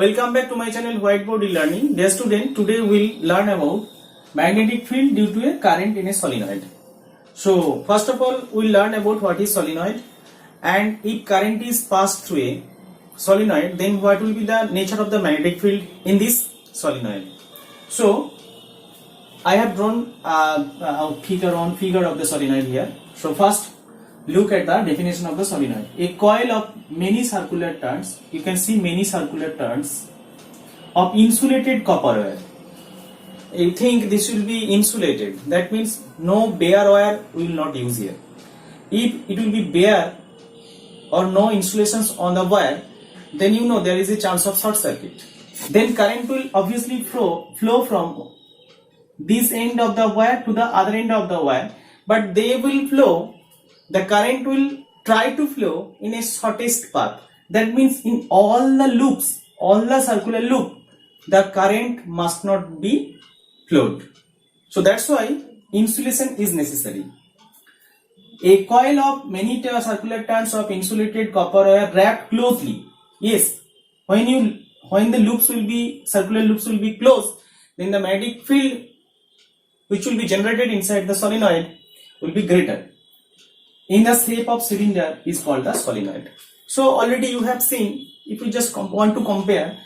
Welcome back to my channel Whiteboard E-Learning. Dear student, today we'll learn about magnetic field due to a current in a solenoid. So first of all, we'll learn about what is solenoid, and if current is passed through a solenoid, then what will be the nature of the magnetic field in this solenoid. So I have drawn a figure of the solenoid here. So first, look at the definition of the solenoid. A coil of many circular turns, you can see many circular turns of insulated copper wire. You think this will be insulated, that means no bare wire we will not use here. If it will be bare or no insulations on the wire, then you know there is a chance of short circuit. Then current will obviously flow from this end of the wire to the other end of the wire, but they will flow, the current will try to flow in a shortest path. That means in all the loops, all the circular loop, the current must not be flowed. So that's why insulation is necessary. A coil of many circular turns of insulated copper wire wrapped closely. Yes, when the loops will be, circular loops will be closed, then the magnetic field which will be generated inside the solenoid will be greater. In the shape of cylinder is called the solenoid. So already you have seen, if you just want to compare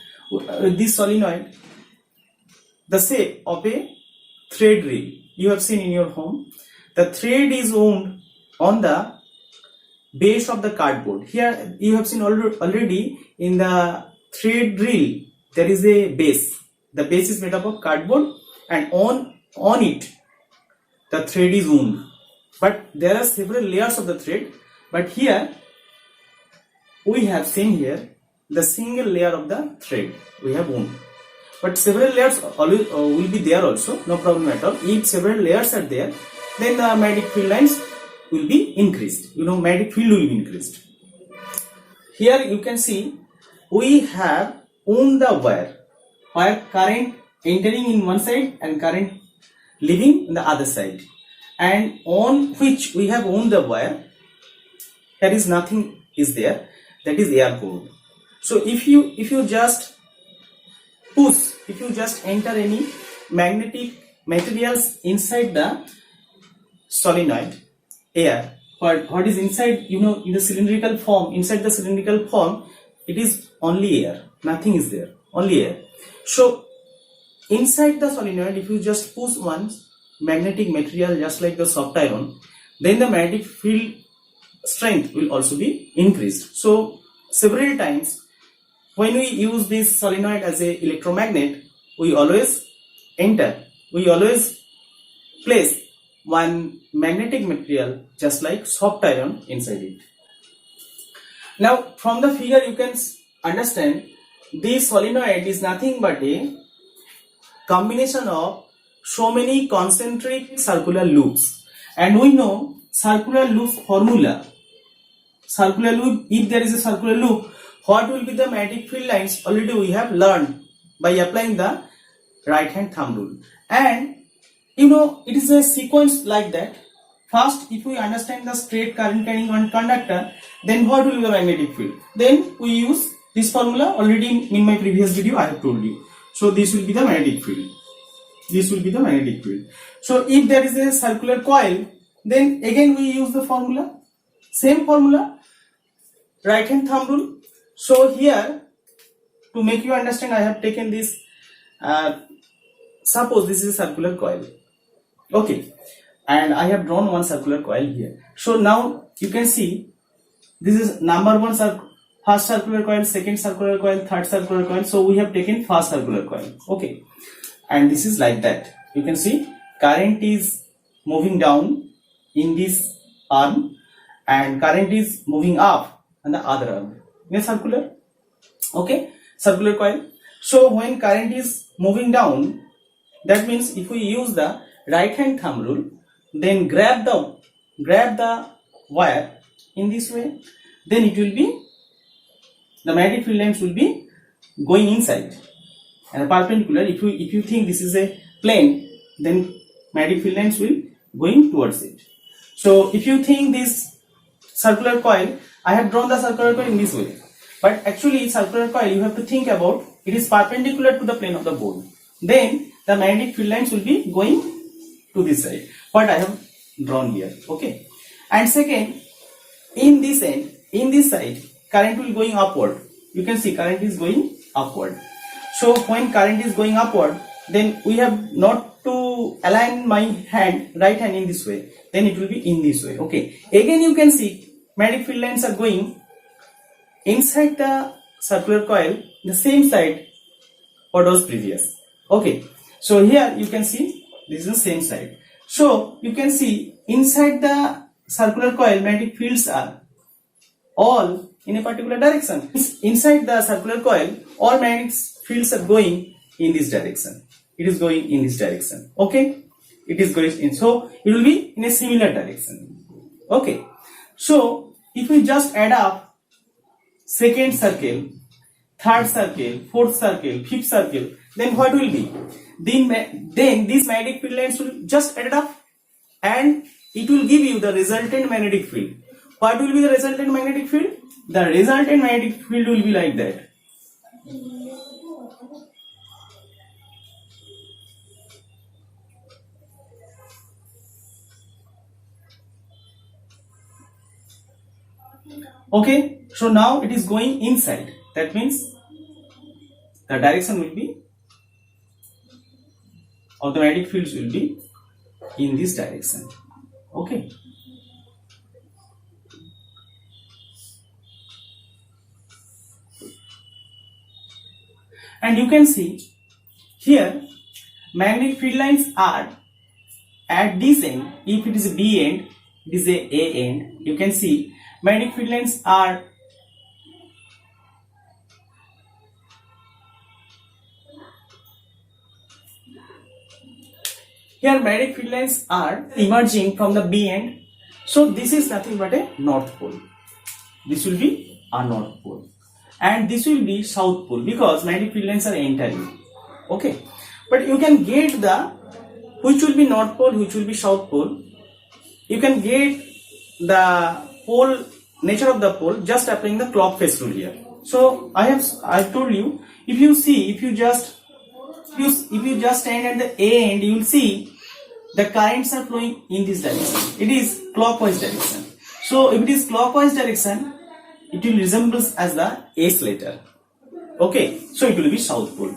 this solenoid, the shape of a thread reel you have seen in your home. The thread is wound on the base of the cardboard. Here you have seen already in the thread reel there is a base. The base is made up of cardboard, and on it the thread is wound. But there are several layers of the thread, but here we have seen here the single layer of the thread we have wound. But several layers always will be there also, no problem at all. If several layers are there, then the magnetic field lines will be increased. Magnetic field will be increased. Here you can see we have wound the wire current entering in one side and current leaving in the other side, and on which we have wound the wire, there is nothing is there, that is air core. So if you just push, if you just enter any magnetic materials inside the solenoid, air, what is inside, in the cylindrical form, inside the cylindrical form, it is only air, nothing is there, only air. So inside the solenoid, if you just push one magnetic material just like the soft iron, then the magnetic field strength will also be increased. So several times when we use this solenoid as a electromagnet, we always place one magnetic material just like soft iron inside it. Now from the figure you can understand this solenoid is nothing but a combination of so many concentric circular loops, and we know circular loop formula. Circular loop, if there is a circular loop, what will be the magnetic field lines? Already we have learned by applying the right hand thumb rule, and it is a sequence like that. First, if we understand the straight current carrying on conductor, then what will be the magnetic field? Then we use this formula. Already in my previous video I have told you. So this will be the magnetic field. This will be the magnetic field. So if there is a circular coil, then again we use the formula, same formula, right hand thumb rule. So here, to make you understand, I have taken this, suppose this is a circular coil, okay, and I have drawn one circular coil here. So now you can see this is number one first circular coil, second circular coil, third circular coil. So we have taken first circular coil, okay, and this is like that. You can see current is moving down in this arm and current is moving up on the other arm in a circular, okay, circular coil. So when current is moving down, that means if we use the right hand thumb rule, then grab the wire in this way, then it will be, the magnetic field lines will be going inside and perpendicular. If you think this is a plane, then magnetic field lines will going towards it. So if you think this circular coil, I have drawn the circular coil in this way, but actually circular coil you have to think about it is perpendicular to the plane of the board, then the magnetic field lines will be going to this side, what I have drawn here. Okay, and second, in this end, in this side, current will going upward. You can see current is going upward. So when current is going upward, then we have not to align my hand, right hand in this way, then it will be in this way. Okay, again you can see magnetic field lines are going inside the circular coil, the same side what was previous. Okay, so here you can see this is the same side. So you can see inside the circular coil magnetic fields are all in a particular direction. Inside the circular coil, all magnetic fields are going in this direction. It is going in this direction. Okay, it is going in, so it will be in a similar direction. Okay, so if we just add up second circle, third circle, fourth circle, fifth circle, then what will be? Then these magnetic field lines will just add up and it will give you the resultant magnetic field. What will be the resultant magnetic field? The resultant magnetic field will be like that. Okay, so now it is going inside. That means the direction will be, or the magnetic fields will be in this direction. Okay. And you can see here magnetic field lines are at this end. If it is a B end, it is a end. You can see magnetic field lines are here. Magnetic field lines are emerging from the B end. So this is nothing but a north pole. This will be a north pole. And this will be south pole because magnetic field lines are entering. Okay, but you can get the which will be north pole, which will be south pole. You can get the pole, nature of the pole, just applying the clock face rule here. So I told you, if you see, if you just stand at the A end, you will see the currents are flowing in this direction. It is clockwise direction. So if it is clockwise direction, it will resembles as the S letter. Okay, so it will be south pole.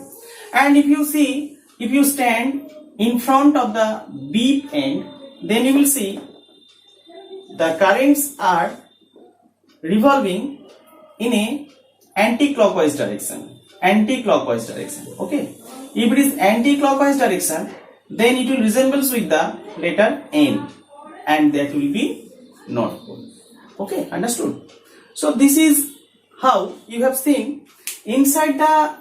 And if you see, if you stand in front of the B end, then you will see the currents are revolving in a anti-clockwise direction. Anti-clockwise direction. Okay, if it is anti-clockwise direction, then it will resembles with the letter N, and that will be north pole. Okay, understood? So this is how you have seen inside the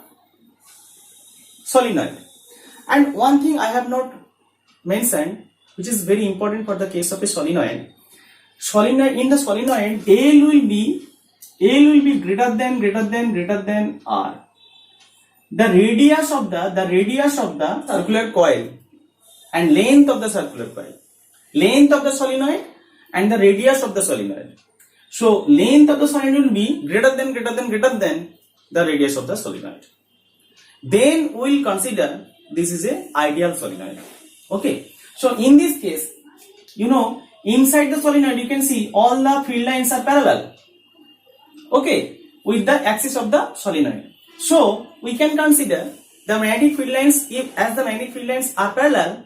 solenoid. And one thing I have not mentioned, which is very important for the case of a solenoid. In the solenoid, L will be greater than R. The radius of the circular coil and length of the circular coil, length of the solenoid and the radius of the solenoid. So length of the solenoid will be greater than the radius of the solenoid. Then we will consider this is a ideal solenoid. Okay. So in this case, you know, inside the solenoid you can see all the field lines are parallel. Okay, with the axis of the solenoid. So we can consider the magnetic field lines, if as the magnetic field lines are parallel,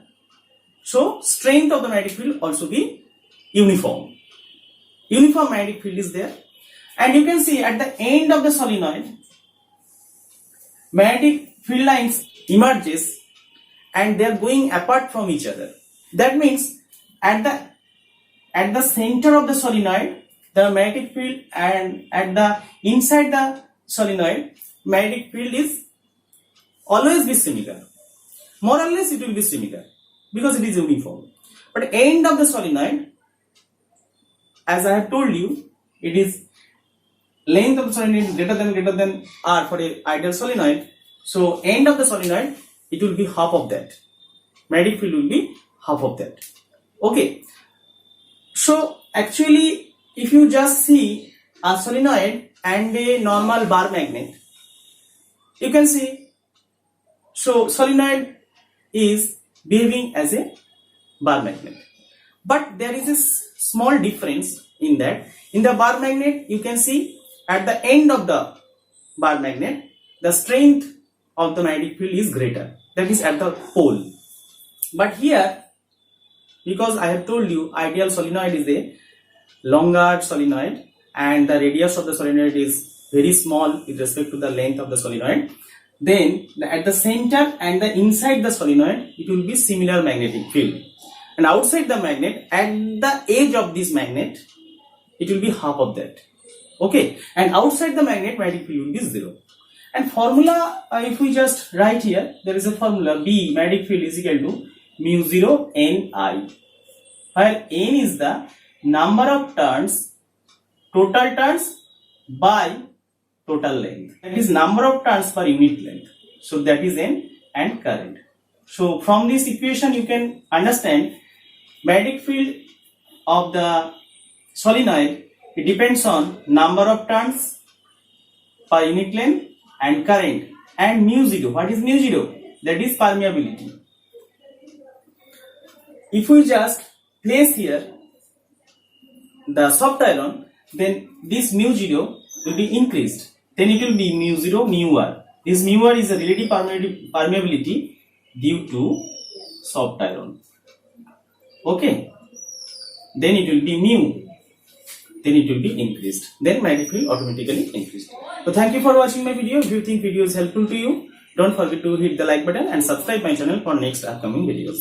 so strength of the magnetic field also be uniform. Uniform magnetic field is there, and you can see at the end of the solenoid, magnetic field lines emerges and they are going apart from each other. That means at the center of the solenoid, the magnetic field, and at the inside the solenoid, magnetic field is always be similar. More or less it will be similar because it is uniform. But end of the solenoid, as I have told you, it is length of the solenoid is greater than R for a ideal solenoid. So end of the solenoid, it will be half of that. Magnetic field will be half of that. Okay. So actually, if you just see a solenoid and a normal bar magnet, you can see, so solenoid is behaving as a bar magnet, but there is a small difference in that. In the bar magnet, you can see at the end of the bar magnet, the strength of the magnetic field is greater, that is at the pole. But here, because I have told you ideal solenoid is a longer solenoid and the radius of the solenoid is very small with respect to the length of the solenoid, then at the center and the inside the solenoid, it will be similar magnetic field, and outside the magnet, at the edge of this magnet, it will be half of that. Okay, and outside the magnet, magnetic field will be 0. And formula, if we just write here, there is a formula B magnetic field is equal to mu 0 Ni, where N is the number of turns, total turns by total length. That is number of turns per unit length. So that is N, and current. So from this equation you can understand magnetic field of the solenoid, it depends on number of turns per unit length and current, and mu 0. What is mu 0? That is permeability. If we just place here the soft iron, then this mu 0 will be increased. Then it will be mu 0 mu r. This mu r is a relative permeability due to soft iron. Okay. Then it will be mu. Then it will be increased. Then magnetic field automatically increased. So thank you for watching my video. If you think video is helpful to you, don't forget to hit the like button and subscribe my channel for next upcoming videos.